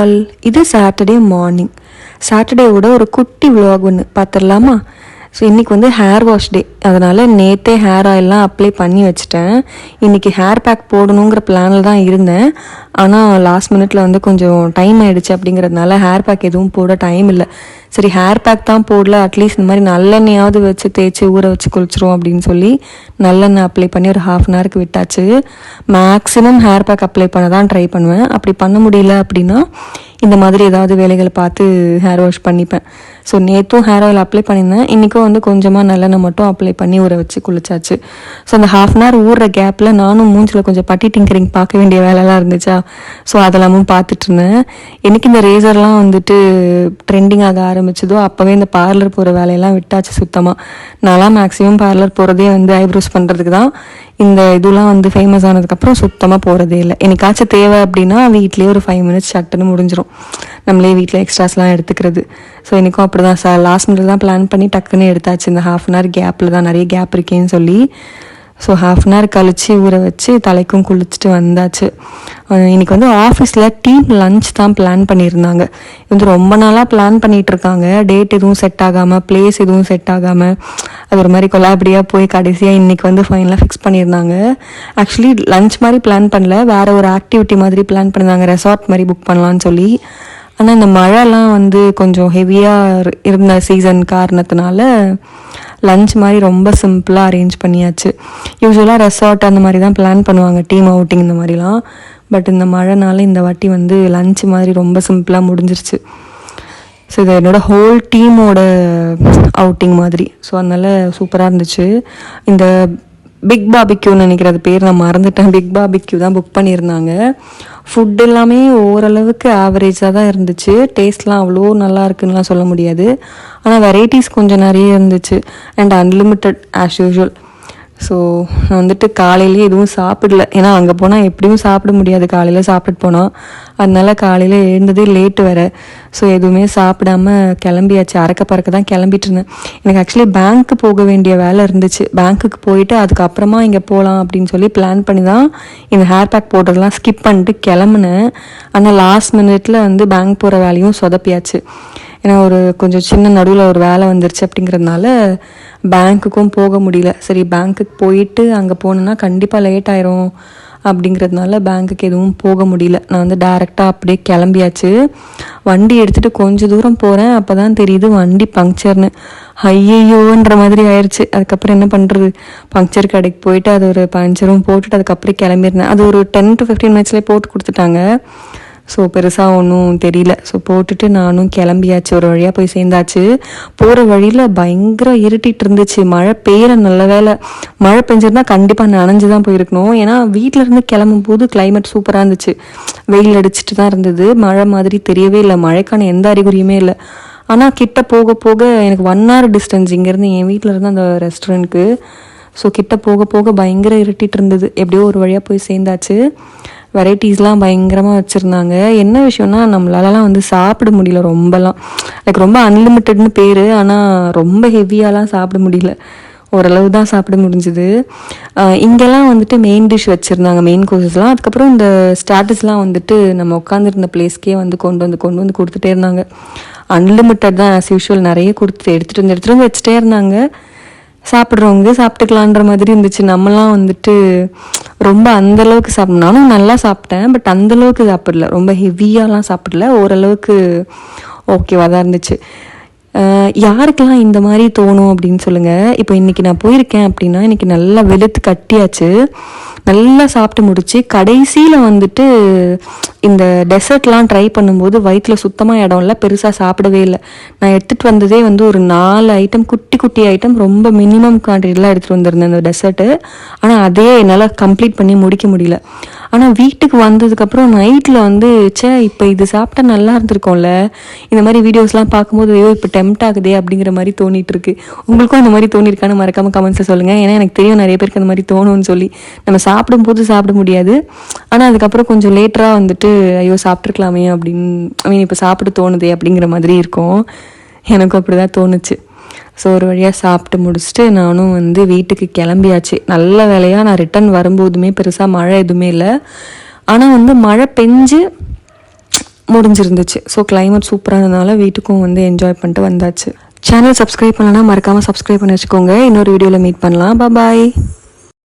All, இது Saturday morning. சாட்டர்டேவோட ஒரு குட்டி விலாக் ஒன்று பார்த்துடலாமா? ஸோ இன்றைக்கி வந்து ஹேர் வாஷ் டே, அதனால் நேற்றே ஹேர் ஆயிலெலாம் அப்ளை பண்ணி வச்சுட்டேன். இன்றைக்கி ஹேர் பேக் போடணுங்கிற பிளானில் தான் இருந்தேன். ஆனால் லாஸ்ட் மினிட்ல வந்து கொஞ்சம் டைம் ஆகிடுச்சு. அப்படிங்கிறதுனால ஹேர் பேக் எதுவும் போட டைம் இல்லை. சரி ஹேர் பேக் தான் போடல, அட்லீஸ்ட் இந்த மாதிரி நல்லெண்ணெயாவது வச்சு தேய்ச்சி ஊற வச்சு குளிச்சிரும் அப்படின்னு சொல்லி நல்லெண்ணெய் அப்ளை பண்ணி ஒரு 1/2 அன் ஹவருக்கு விட்டாச்சு. மேக்ஸிமம் ஹேர் பேக் அப்ளை பண்ண தான் ட்ரை பண்ணுவேன். அப்படி பண்ண முடியல அப்படின்னா இந்த மாதிரி ஏதாவது வேலைகளை பார்த்து ஹேர் வாஷ் பண்ணிப்பேன். ஸோ நேற்றும் ஹேர் ஆயில் அப்ளை பண்ணியிருந்தேன். இன்றைக்கும் வந்து கொஞ்சமாக நல்லெண்ணெய் மட்டும் அப்ளை பண்ணி ஊற வச்சு குளிச்சாச்சு. ஸோ அந்த 1/2 அன் ஹவர் ஊறுற கேப்பில் நானும் மூஞ்சில் கொஞ்சம் பட்டி டிங்கரிங் பார்க்க வேண்டிய வேலைலாம் இருந்துச்சா, ஸோ அதெல்லாமும் பார்த்துட்டு இருந்தேன். எனக்கு இந்த ரேசர்லாம் வந்துட்டு ட்ரெண்டிங் ஆக ஆரம்பிச்சதோ அப்போவே இந்த பார்லர் போகிற வேலையெல்லாம் விட்டாச்சு சுத்தமாக. நான்லாம் மேக்ஸிமம் பார்லர் போகிறதே வந்து ஐப்ரோஸ் பண்ணுறதுக்கு தான். இந்த இதெல்லாம் வந்து ஃபேமஸ் ஆனதுக்கப்புறம் சுத்தமாக போகிறதே இல்லை. எனக்காச்சும் தேவை அப்படின்னா வீட்லேயே ஒரு 5 மினிட்ஸ் சட்டுன்னு முடிஞ்சிடும். நம்மளே வீட்டில் எக்ஸ்ட்ராஸ்லாம் எடுத்துக்கிறது. ஸோ எனக்கும் அப்படி தான் சார், லாஸ்ட் மினிட் தான் பிளான் பண்ணி டக்குன்னு எடுத்தாச்சு. இந்த 1/2 அன் ஹவர் கேப்பில் தான், நிறைய கேப் இருக்கேன்னு சொல்லி. ஸோ 1/2 அன் ஹவர் கழித்து ஊற வச்சு தலைக்கும் குளிச்சுட்டு வந்தாச்சு. இன்றைக்கி வந்து ஆஃபீஸில் டீம் லன்ச் தான் பிளான் பண்ணியிருந்தாங்க. இது வந்து ரொம்ப நாளாக பிளான் பண்ணிகிட்ருக்காங்க. டேட் எதுவும் செட் ஆகாமல், பிளேஸ் எதுவும் செட் ஆகாமல், அது ஒரு மாதிரி கொலாபடியாக போய் கடைசியாக இன்றைக்கி வந்து ஃபைனலாக ஃபிக்ஸ் பண்ணியிருந்தாங்க. ஆக்சுவலி லன்ச் மாதிரி பிளான் பண்ணல, வேறு ஒரு ஆக்டிவிட்டி மாதிரி பிளான் பண்ணியிருந்தாங்க, ரெசார்ட் மாதிரி புக் பண்ணலான்னு சொல்லி. ஆனால் இந்த மழைலாம் வந்து கொஞ்சம் ஹெவியாக இருந்த சீசன் காரணத்தினால லன்ச் மாதிரி ரொம்ப சிம்பிளாக அரேஞ்ச் பண்ணியாச்சு. யூஸ்வலாக ரெசார்ட் அந்த மாதிரி தான் பிளான் பண்ணுவாங்க, டீம் அவுட்டிங் இந்த மாதிரிலாம். பட் இந்த மழைனால இந்த வாட்டி வந்து லன்ச் மாதிரி ரொம்ப சிம்பிளாக முடிஞ்சிருச்சு. ஸோ இது என்னோடய ஹோல் டீமோட அவுட்டிங் மாதிரி. ஸோ அதனால் சூப்பராக இருந்துச்சு. இந்த பிக் பார்பிக்யூன்னு நினைக்கிறது பேர் நான் மறந்துட்டேன். பிக் பார்பிக்யூ தான் புக் பண்ணியிருந்தாங்க. ஃபுட் எல்லாமே ஓரளவுக்கு ஆவரேஜாக தான் இருந்துச்சு. டேஸ்ட்லாம் அவ்வளோ நல்லா இருக்குன்னுலாம் சொல்ல முடியாது. ஆனால் வெரைட்டிஸ் கொஞ்சம் நிறைய இருந்துச்சு. And unlimited as usual. So நான் வந்துட்டு காலையிலேயே எதுவும் சாப்பிடல. ஏன்னா அங்கே போனால் எப்படியும் சாப்பிட முடியாது காலையில் சாப்பிட்டு போனால். அதனால காலையில் எழுந்ததே லேட்டு வேறு. ஸோ எதுவுமே சாப்பிடாம கிளம்பியாச்சு. அறக்க பறக்க தான் கிளம்பிட்டு இருந்தேன். எனக்கு ஆக்சுவலி பேங்க்கு போக வேண்டிய வேலை இருந்துச்சு. பேங்க்குக்கு போயிட்டு அதுக்கப்புறமா இங்கே போகலாம் அப்படின்னு சொல்லி பிளான் பண்ணி தான் இந்த ஹேர் பேக் போடுறதெல்லாம் ஸ்கிப் பண்ணிட்டு கிளம்புனேன். ஆனால் லாஸ்ட் மினிட்ல வந்து பேங்க் போகிற வேலையும் சொதப்பியாச்சு. ஏன்னா ஒரு கொஞ்சம் சின்ன நடுவில் ஒரு வேலை வந்துருச்சு. அப்படிங்கிறதுனால பேங்க்குக்கும் போக முடியல. சரி பேங்க்குக்கு போயிட்டு அங்கே போனேன்னா கண்டிப்பாக லேட் ஆயிரும் அப்படிங்கிறதுனால பேங்க்குக்கு எதுவும் போக முடியல. நான் வந்து டைரெக்டாக அப்படியே கிளம்பியாச்சு. வண்டி எடுத்துகிட்டு கொஞ்சம் தூரம் போகிறேன். அப்போ தான் தெரியுது வண்டி பங்க்சர்னு. ஐயோன்ற மாதிரி ஆயிடுச்சு. அதுக்கப்புறம் என்ன பண்ணுறது, பங்க்சர் கடைக்கு போயிட்டு அது ஒரு பஞ்சரும் போட்டுட்டு அதுக்கப்புறம் கிளம்பியிருந்தேன். அது ஒரு 10 to 15 மினிட்ஸ்லேயே போட்டு கொடுத்துட்டாங்க. ஸோ பெருசாக ஒன்றும் தெரியல. ஸோ போட்டுட்டு நானும் கிளம்பியாச்சு. ஒரு வழியாக போய் சேர்ந்தாச்சு. போகிற வழியில் பயங்கர இருட்டிட்டு இருந்துச்சு. மழை பெய்கிற நல்ல வேலை. மழை பெஞ்சிருந்தா கண்டிப்பாக நனைஞ்சு தான் போயிருக்கணும். ஏன்னா வீட்டிலேருந்து கிளம்பும் போது கிளைமேட் சூப்பராக இருந்துச்சு. வெயில் அடிச்சுட்டு தான் இருந்தது. மழை மாதிரி தெரியவே இல்லை. மழைக்கான எந்த அறிகுறியுமே இல்லை. ஆனால் கிட்ட போக போக எனக்கு 1 hour டிஸ்டன்ஸ் இங்கேருந்து என் வீட்டில் இருந்து அந்த ரெஸ்டாரண்ட்க்கு. ஸோ கிட்ட போக போக பயங்கர இருட்டிட்டு இருந்தது. எப்படியோ ஒரு வழியாக போய் சேர்ந்தாச்சு. வெரைட்டிஸ்லாம் பயங்கரமாக வச்சுருந்தாங்க. என்ன விஷயம்னா நம்மளாலலாம் வந்து சாப்பிட முடியல ரொம்பலாம். லைக் ரொம்ப அன்லிமிட்டட்னு பேர், ஆனால் ரொம்ப ஹெவியாலாம் சாப்பிட முடியல. ஓரளவு தான் சாப்பிட முடிஞ்சுது. இங்கெல்லாம் வந்துட்டு மெயின் டிஷ் வச்சுருந்தாங்க, மெயின் கோர்சஸ்லாம். அதுக்கப்புறம் இந்த ஸ்டாட்டஸ்லாம் வந்துட்டு நம்ம உட்காந்துருந்த பிளேஸ்க்கே வந்து கொண்டு வந்து கொடுத்துட்டே இருந்தாங்க. அன்லிமிட்டட் தான் ஆஸ் யூஷுவல். நிறைய எடுத்துகிட்டு வந்து வச்சுட்டே இருந்தாங்க. சாப்பிட்றவங்க சாப்பிட்டுக்கலான்ற மாதிரி இருந்துச்சு. நம்மலாம் வந்துட்டு ரொம்ப அந்தளவுக்கு நானும் நல்லா சாப்பிட்டேன். பட் அந்தளவுக்கு சாப்பிடல, ரொம்ப ஹெவியாலாம் சாப்பிடல. ஓரளவுக்கு ஓகேவாக தான் இருந்துச்சு. யாருக்கெல்லாம் இந்த மாதிரி தோணும் அப்படின்னு சொல்லுங்கள். இப்போ இன்றைக்கி நான் போயிருக்கேன் அப்படின்னா இன்றைக்கி நல்லா வெளுத்து கட்டியாச்சு. நல்லா சாப்பிட்டு முடிச்சு கடைசியில் வந்துட்டு இந்த டெசர்ட்லாம் ட்ரை பண்ணும்போது வயிற்றில் சுத்தமாக இடம் இல்லை, பெருசாக சாப்பிடவே இல்லை. நான் எடுத்துகிட்டு வந்ததே வந்து ஒரு 4 ஐட்டம், குட்டி குட்டி ஐட்டம், ரொம்ப மினிமம் குவான்டிட்டிலாம் எடுத்துகிட்டு வந்திருந்தேன் அந்த டெசர்ட்டு. ஆனால் அதே என்னால் கம்ப்ளீட் பண்ணி முடிக்க முடியல. ஆனால் வீட்டுக்கு வந்ததுக்கப்புறம் நைட்டில் வந்து இப்போ இது சாப்பிட்டா நல்லா இருந்திருக்கோம்ல, இந்த மாதிரி வீடியோஸ்லாம் பார்க்கும்போது ஐயோ இப்போ டெம்ட் ஆகுதே அப்படிங்கிற மாதிரி தோணிகிட்ருக்கு. உங்களுக்கும் அந்த மாதிரி தோணியிருக்கான்னு மறக்காமல் கமெண்ட்ஸில் சொல்லுங்கள். ஏன்னா எனக்கு தெரியும் நிறைய பேருக்கு அந்த மாதிரி தோணும்னு சொல்லி. நம்ம சாப்பிடும்போது சாப்பிட முடியாது, ஆனால் அதுக்கப்புறம் கொஞ்சம் லேட்டராக வந்துட்டு ஐயோ சாப்பிட்ருக்கலாமே அப்படின்னு இப்போ சாப்பிட தோணுதே அப்படிங்கிற மாதிரி இருக்கும். எனக்கும் அப்படி தான் தோணுச்சு. ஸோ ஒரு வழியாக சாப்பிட்டு முடிச்சுட்டு நானும் வந்து வீட்டுக்கு கிளம்பியாச்சு. நல்ல வேலையாக நான் ரிட்டன் வரும்போதுமே பெருசாக மழை எதுவுமே இல்லை. ஆனால் வந்து மழை பெஞ்சு முடிஞ்சிருந்துச்சு. ஸோ கிளைமேட் சூப்பரானதுனால வீட்டுக்கும் வந்து என்ஜாய் பண்ணிட்டு வந்தாச்சு. சேனல் சப்ஸ்கிரைப் பண்ணலன்னா மறக்காமல் சப்ஸ்கிரைப் பண்ணி வச்சுக்கோங்க. இன்னொரு வீடியோவில் மீட் பண்ணலாம். பாய்.